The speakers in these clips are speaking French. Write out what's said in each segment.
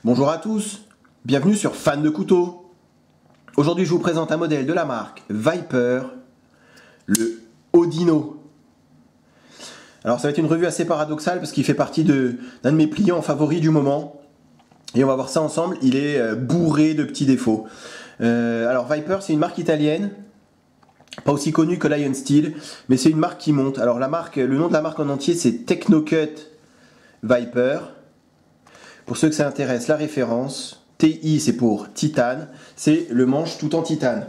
Bonjour à tous, bienvenue sur Fan de couteaux. Aujourd'hui je vous présente un modèle de la marque Viper, le Odino. Alors ça va être une revue assez paradoxale parce qu'il fait partie d'un de mes pliants favoris du moment. Et on va voir ça ensemble, il est bourré de petits défauts. Alors Viper c'est une marque italienne, pas aussi connue que Lion Steel, mais c'est une marque qui monte. Alors le nom de la marque en entier c'est Technocut Viper. Pour ceux que ça intéresse, la référence, TI c'est pour titane, c'est le manche tout en titane.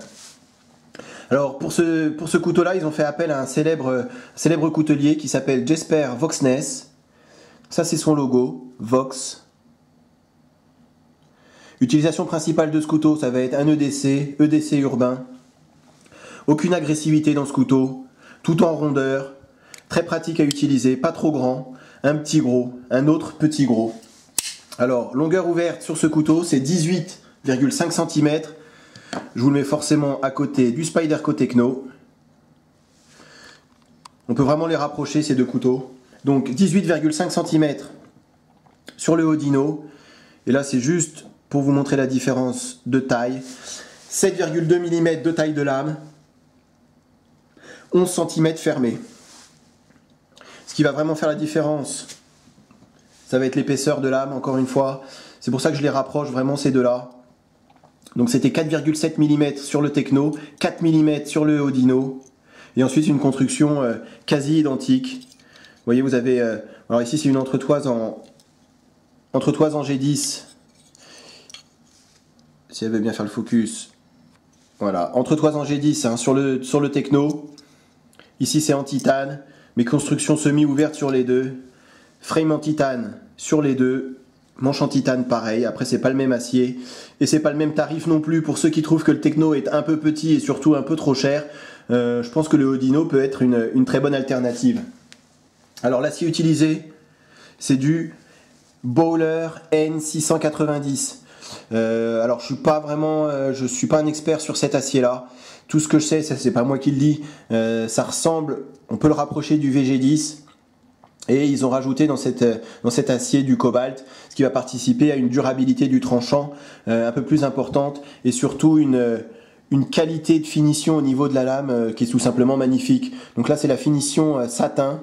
Alors pour ce couteau-là, ils ont fait appel à un célèbre coutelier qui s'appelle Jesper Voxnäs. Ça c'est son logo, Vox. Utilisation principale de ce couteau, ça va être un EDC urbain. Aucune agressivité dans ce couteau, tout en rondeur, très pratique à utiliser, pas trop grand, un petit gros, un autre petit gros. Alors, longueur ouverte sur ce couteau, c'est 18,5 cm. Je vous le mets forcément à côté du Spyderco Techno. On peut vraiment les rapprocher, ces deux couteaux. Donc, 18,5 cm sur le Odino. Et là, c'est juste pour vous montrer la différence de taille. 7,2 mm de taille de lame. 11 cm fermé. Ce qui va vraiment faire la différence, ça va être l'épaisseur de lame, encore une fois. C'est pour ça que je les rapproche vraiment ces deux-là. Donc c'était 4,7 mm sur le Techno, 4 mm sur le Odino. Et ensuite une construction quasi identique. Vous voyez, vous avez... alors ici c'est une entretoise en G10. Si elle veut bien faire le focus. Voilà, entretoise en G10 hein, sur le Techno. Ici c'est en titane, mais construction semi-ouverte sur les deux. Frame en titane sur les deux, manche en titane pareil, après c'est pas le même acier et c'est pas le même tarif non plus. Pour ceux qui trouvent que le Techno est un peu petit et surtout un peu trop cher, je pense que le Odino peut être une très bonne alternative. Alors l'acier utilisé c'est du Bowler N690. Alors je suis pas un expert sur cet acier là. Tout ce que je sais, ça c'est pas moi qui le dis, ça ressemble, on peut le rapprocher du VG10. Et ils ont rajouté dans cet acier du cobalt, ce qui va participer à une durabilité du tranchant un peu plus importante et surtout une qualité de finition au niveau de la lame qui est tout simplement magnifique. Donc là c'est la finition satin.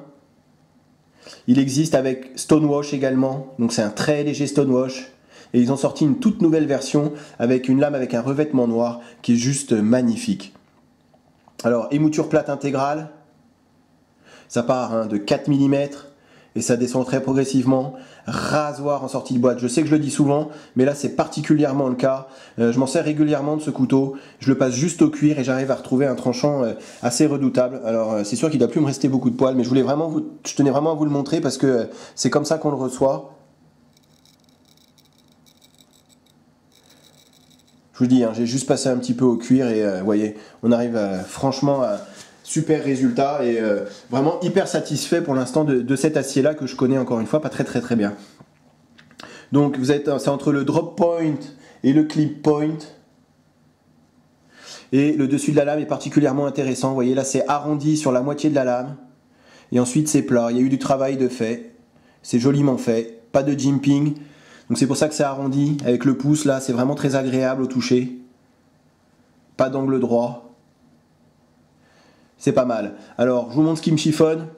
Il existe avec Stonewash également, donc c'est un très léger Stonewash. Et ils ont sorti une toute nouvelle version avec une lame avec un revêtement noir qui est juste magnifique. Alors émouture plate intégrale, ça part de 4 mm. Et ça descend très progressivement. Rasoir en sortie de boîte. Je sais que je le dis souvent, mais là c'est particulièrement le cas. Je m'en sers régulièrement de ce couteau. Je le passe juste au cuir et j'arrive à retrouver un tranchant assez redoutable. Alors c'est sûr qu'il ne doit plus me rester beaucoup de poils, mais je tenais vraiment à vous le montrer parce que c'est comme ça qu'on le reçoit. Je vous dis, hein, j'ai juste passé un petit peu au cuir et vous voyez, on arrive franchement à... Super résultat et vraiment hyper satisfait pour l'instant de cet acier là que je connais encore une fois pas très bien. Donc c'est entre le drop point et le clip point. Et le dessus de la lame est particulièrement intéressant. Vous voyez là c'est arrondi sur la moitié de la lame. Et ensuite c'est plat. Il y a eu du travail de fait. C'est joliment fait. Pas de jimping. Donc c'est pour ça que c'est arrondi. Avec le pouce là c'est vraiment très agréable au toucher. Pas d'angle droit. C'est pas mal. Alors, je vous montre ce qui me chiffonne.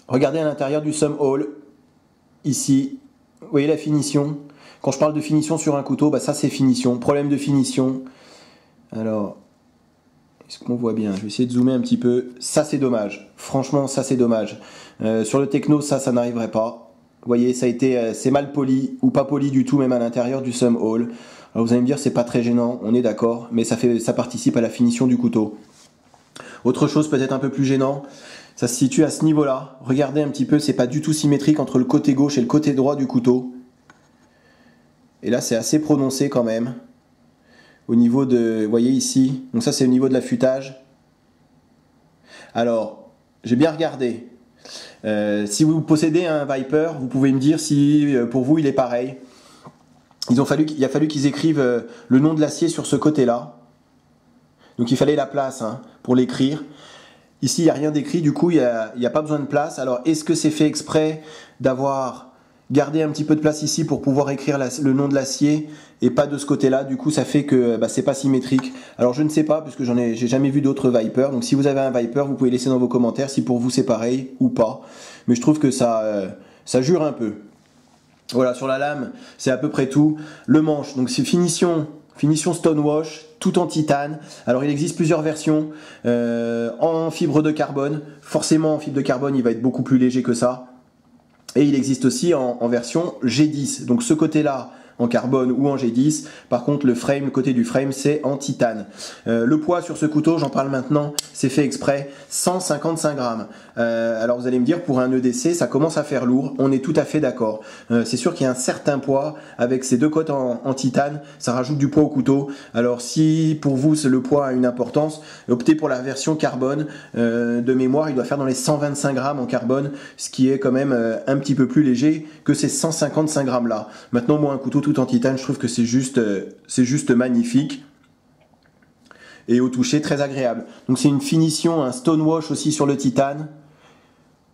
Regardez à l'intérieur du Sum Hole. Ici, vous voyez la finition. Quand je parle de finition sur un couteau, ça c'est finition. Problème de finition. Alors, est-ce qu'on voit bien? Je vais essayer de zoomer un petit peu. Ça c'est dommage. Franchement, ça c'est dommage. Sur le Techno, ça n'arriverait pas. Vous voyez, c'est mal poli ou pas poli du tout, même à l'intérieur du Sum Hole. Alors vous allez me dire, c'est pas très gênant, on est d'accord, mais ça participe à la finition du couteau. Autre chose peut-être un peu plus gênant, ça se situe à ce niveau-là. Regardez un petit peu, c'est pas du tout symétrique entre le côté gauche et le côté droit du couteau. Et là, c'est assez prononcé quand même. Au niveau de, vous voyez ici, donc ça c'est au niveau de l'affûtage. Alors, j'ai bien regardé. Si vous possédez un Viper, vous pouvez me dire si pour vous il est pareil. Il a fallu qu'ils écrivent le nom de l'acier sur ce côté-là. Donc il fallait la place pour l'écrire. Ici, il n'y a rien d'écrit, du coup, il n'y a pas besoin de place. Alors, est-ce que c'est fait exprès d'avoir garder un petit peu de place ici pour pouvoir écrire le nom de l'acier et pas de ce côté-là. Du coup, ça fait que c'est pas symétrique. Alors, je ne sais pas, puisque j'ai jamais vu d'autres Viper. Donc, si vous avez un Viper, vous pouvez laisser dans vos commentaires si pour vous c'est pareil ou pas. Mais je trouve que ça jure un peu. Voilà, sur la lame, c'est à peu près tout. Le manche, donc c'est finition Stonewash, tout en titane. Alors il existe plusieurs versions en fibre de carbone. Forcément, en fibre de carbone, il va être beaucoup plus léger que ça. Et il existe aussi en version G10. Donc ce côté-là, en carbone ou en G10. Par contre, le côté du frame, c'est en titane. Le poids sur ce couteau, j'en parle maintenant, c'est fait exprès, 155 grammes. Alors vous allez me dire, pour un EDC, ça commence à faire lourd. On est tout à fait d'accord. C'est sûr qu'il y a un certain poids. Avec ces deux côtes en titane, ça rajoute du poids au couteau. Alors si pour vous, le poids a une importance, optez pour la version carbone. De mémoire, il doit faire dans les 125 grammes en carbone, ce qui est quand même un petit peu plus léger que ces 155 grammes là. Maintenant, moi, un couteau tout en titane, je trouve que c'est juste magnifique et au toucher très agréable. Donc c'est une finition, un stonewash aussi sur le titane,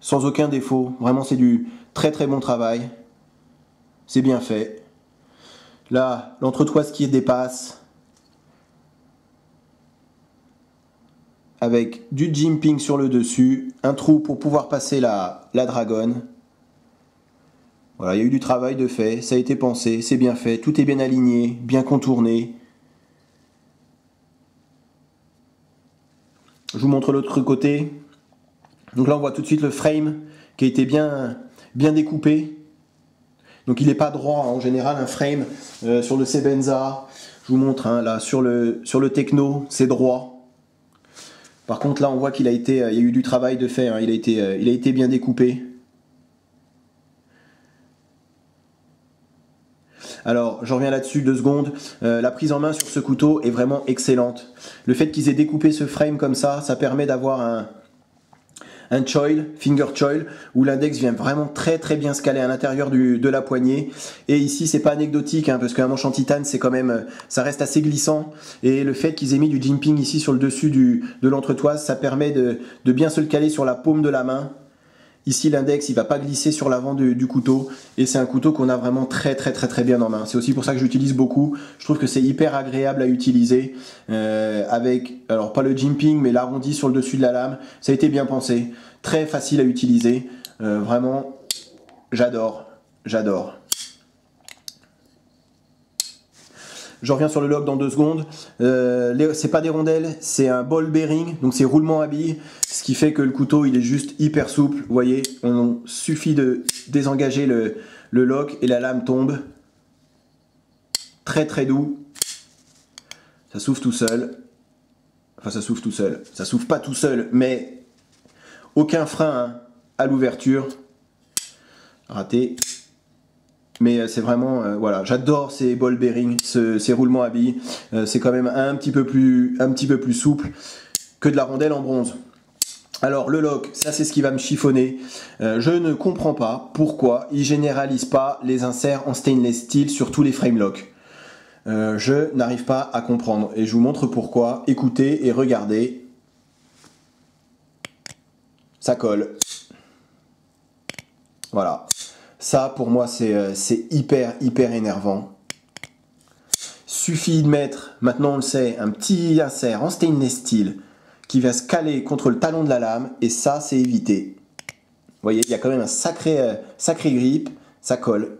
sans aucun défaut. Vraiment, c'est du très très bon travail. C'est bien fait. Là, l'entretoise qui dépasse avec du jimping sur le dessus, un trou pour pouvoir passer la dragonne. Voilà, il y a eu du travail de fait, ça a été pensé, c'est bien fait, tout est bien aligné, bien contourné. Je vous montre l'autre côté. Donc là, on voit tout de suite le frame qui a été bien découpé. Donc il n'est pas droit, en général, un frame sur le Sebenza. Je vous montre, là, sur le Techno, c'est droit. Par contre, là, on voit qu'il y a eu du travail de fait, il a été bien découpé. Alors, je reviens là-dessus 2 secondes. La prise en main sur ce couteau est vraiment excellente. Le fait qu'ils aient découpé ce frame comme ça permet d'avoir un choil, finger choil, où l'index vient vraiment très très bien se caler à l'intérieur de la poignée. Et ici, c'est pas anecdotique, parce qu'un manche en titane, c'est quand même, ça reste assez glissant. Et le fait qu'ils aient mis du jimping ici sur le dessus de l'entretoise, ça permet de bien se le caler sur la paume de la main. Ici, l'index, il va pas glisser sur l'avant du couteau. Et c'est un couteau qu'on a vraiment très très très très bien en main. C'est aussi pour ça que j'utilise beaucoup. Je trouve que c'est hyper agréable à utiliser. Avec, alors pas le jimping, mais l'arrondi sur le dessus de la lame. Ça a été bien pensé. Très facile à utiliser. Vraiment, j'adore. J'adore. Je reviens sur le lock dans 2 secondes. C'est pas des rondelles, c'est un ball bearing, donc c'est roulement à billes, ce qui fait que le couteau il est juste hyper souple. Vous voyez, on suffit de désengager le lock et la lame tombe. Très très doux. Ça s'ouvre tout seul. Enfin, ça s'ouvre tout seul. Ça s'ouvre pas tout seul, mais aucun frein à l'ouverture. Raté. Mais c'est vraiment, voilà, j'adore ces ball bearings, ces roulements à billes. C'est quand même un petit peu plus souple que de la rondelle en bronze. Alors le lock, ça c'est ce qui va me chiffonner. Je ne comprends pas pourquoi ils généralisent pas les inserts en stainless steel sur tous les frame locks. Je n'arrive pas à comprendre et je vous montre pourquoi. Écoutez et regardez. Ça colle. Voilà. Ça, pour moi, c'est hyper énervant. Suffit de mettre, maintenant on le sait, un petit insert en stainless steel qui va se caler contre le talon de la lame, et ça, c'est évité. Vous voyez, il y a quand même un sacré grip, ça colle.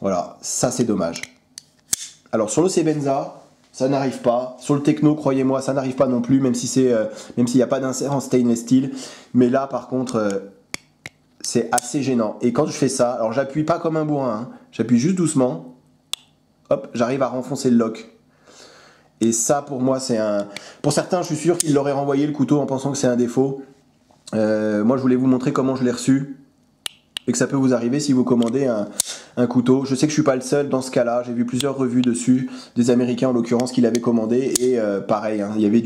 Voilà, ça c'est dommage. Alors sur le Sebenza, ça n'arrive pas. Sur le Techno, croyez-moi, ça n'arrive pas non plus, même s'il n'y a pas d'insert en stainless steel. Mais là, par contre, c'est assez gênant. Et quand je fais ça, alors j'appuie pas comme un bourrin, j'appuie juste doucement. Hop, j'arrive à renfoncer le lock. Et ça, pour moi, c'est un... Pour certains, je suis sûr qu'ils l'auraient renvoyé le couteau en pensant que c'est un défaut. Moi, je voulais vous montrer comment je l'ai reçu. Et que ça peut vous arriver si vous commandez un couteau. Je sais que je suis pas le seul dans ce cas-là. J'ai vu plusieurs revues dessus, des Américains en l'occurrence qui l'avaient commandé. Et pareil, il y avait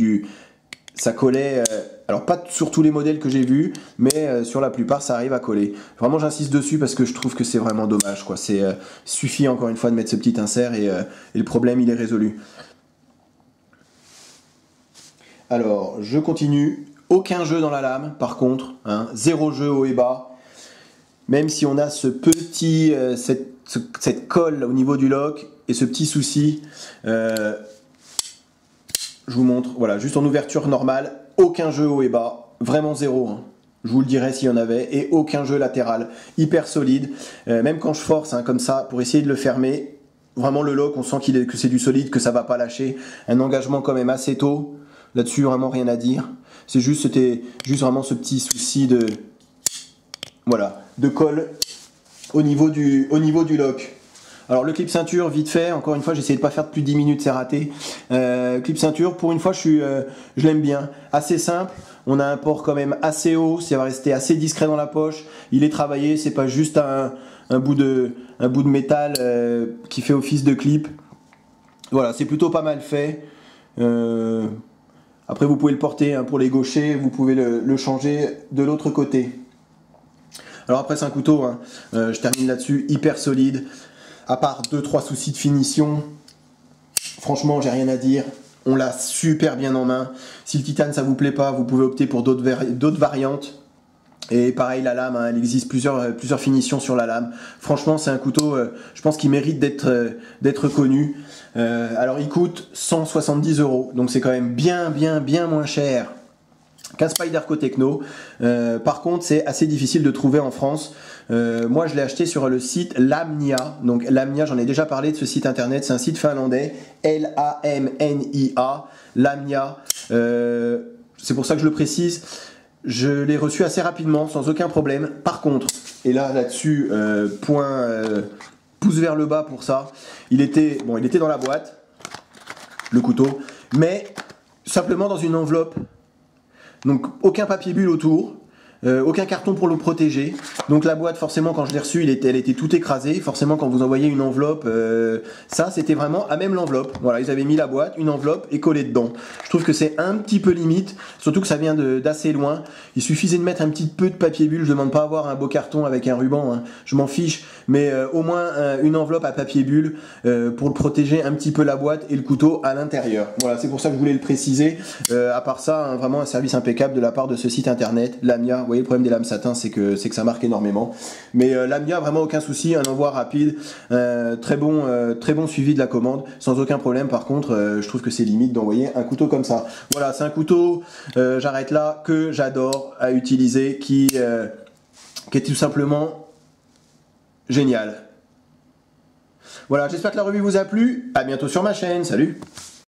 ça collait, alors pas sur tous les modèles que j'ai vus, mais sur la plupart ça arrive à coller. Vraiment j'insiste dessus parce que je trouve que c'est vraiment dommage, quoi. Suffit encore une fois de mettre ce petit insert et le problème il est résolu. Alors je continue Aucun jeu dans la lame, par contre, hein, zéro jeu haut et bas. Même si on a ce petit, cette colle au niveau du lock et ce petit souci, je vous montre, voilà, juste en ouverture normale, aucun jeu haut et bas, vraiment zéro, hein. Je vous le dirai s'il y en avait, et aucun jeu latéral, hyper solide, même quand je force hein, comme ça pour essayer de le fermer, vraiment le lock, on sent que c'est du solide, que ça va pas lâcher, un engagement quand même assez tôt, là-dessus vraiment rien à dire, c'était juste vraiment ce petit souci de, voilà, de colle au niveau du lock. Alors le clip ceinture, vite fait, encore une fois j'ai essayé de pas faire plus de 10 minutes, c'est raté. Clip ceinture, pour une fois je l'aime bien, assez simple, on a un port quand même assez haut, ça va rester assez discret dans la poche, il est travaillé, c'est pas juste un bout de métal qui fait office de clip. Voilà, c'est plutôt pas mal fait. Après vous pouvez le porter hein, pour les gauchers, vous pouvez le changer de l'autre côté. Alors après c'est un couteau, hein. Je termine là-dessus, hyper solide. À part 2-3 soucis de finition, franchement j'ai rien à dire. On l'a super bien en main. Si le titane ça vous plaît pas, vous pouvez opter pour d'autres variantes. Et pareil la lame, hein, il existe plusieurs finitions sur la lame. Franchement c'est un couteau, je pense qu'il mérite d'être connu. Alors il coûte 170 €, donc c'est quand même bien moins cher qu'un Spyderco Techno. Par contre c'est assez difficile de trouver en France. Moi je l'ai acheté sur le site Lamnia. Donc Lamnia, j'en ai déjà parlé de ce site internet, c'est un site finlandais, Lamnia, Lamnia. C'est pour ça que je le précise. Je l'ai reçu assez rapidement, sans aucun problème. Par contre, et là-dessus, pouce vers le bas pour ça, il était dans la boîte, le couteau, mais simplement dans une enveloppe. Donc aucun papier bulle autour, aucun carton pour le protéger. Donc la boîte, forcément quand je l'ai reçue, elle était tout écrasée. Forcément quand vous envoyez une enveloppe, ça c'était vraiment à même l'enveloppe. Voilà, ils avaient mis la boîte, une enveloppe et collé dedans. Je trouve que c'est un petit peu limite, surtout que ça vient d'assez loin. Il suffisait de mettre un petit peu de papier bulle. Je demande pas à avoir un beau carton avec un ruban, hein. Je m'en fiche, mais au moins une enveloppe à papier bulle pour le protéger un petit peu la boîte et le couteau à l'intérieur. Voilà, c'est pour ça que je voulais le préciser. À part ça, hein, vraiment un service impeccable de la part de ce site internet, Lamnia. Vous voyez, le problème des lames satin, c'est que ça marque énormément. Mais Lamnia, vraiment aucun souci, un envoi rapide, très bon suivi de la commande, sans aucun problème. Par contre, je trouve que c'est limite d'envoyer un couteau comme ça. Voilà, c'est un couteau, j'arrête là, que j'adore à utiliser, qui est tout simplement génial. Voilà, j'espère que la revue vous a plu. À bientôt sur ma chaîne. Salut!